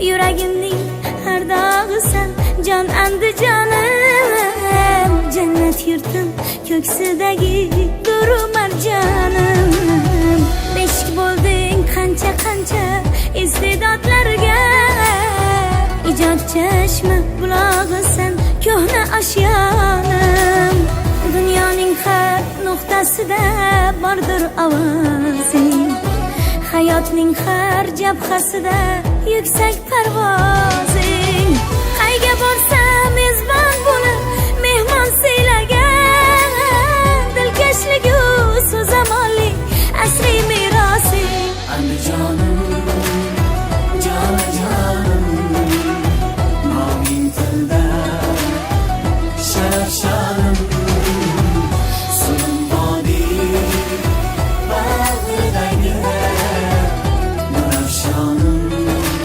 yuragimning har dog'isan, jon Andijonim, jannat yurtim ko'ksidagi duru marjonim. Beshik bo'lding qancha iste'dodlarga, ijod chashma bulog'isan, ko'hna oshyonim. Dunyoning har nuqtasida bordir ovozing, hayotning har jabhasida yuksak parvoz.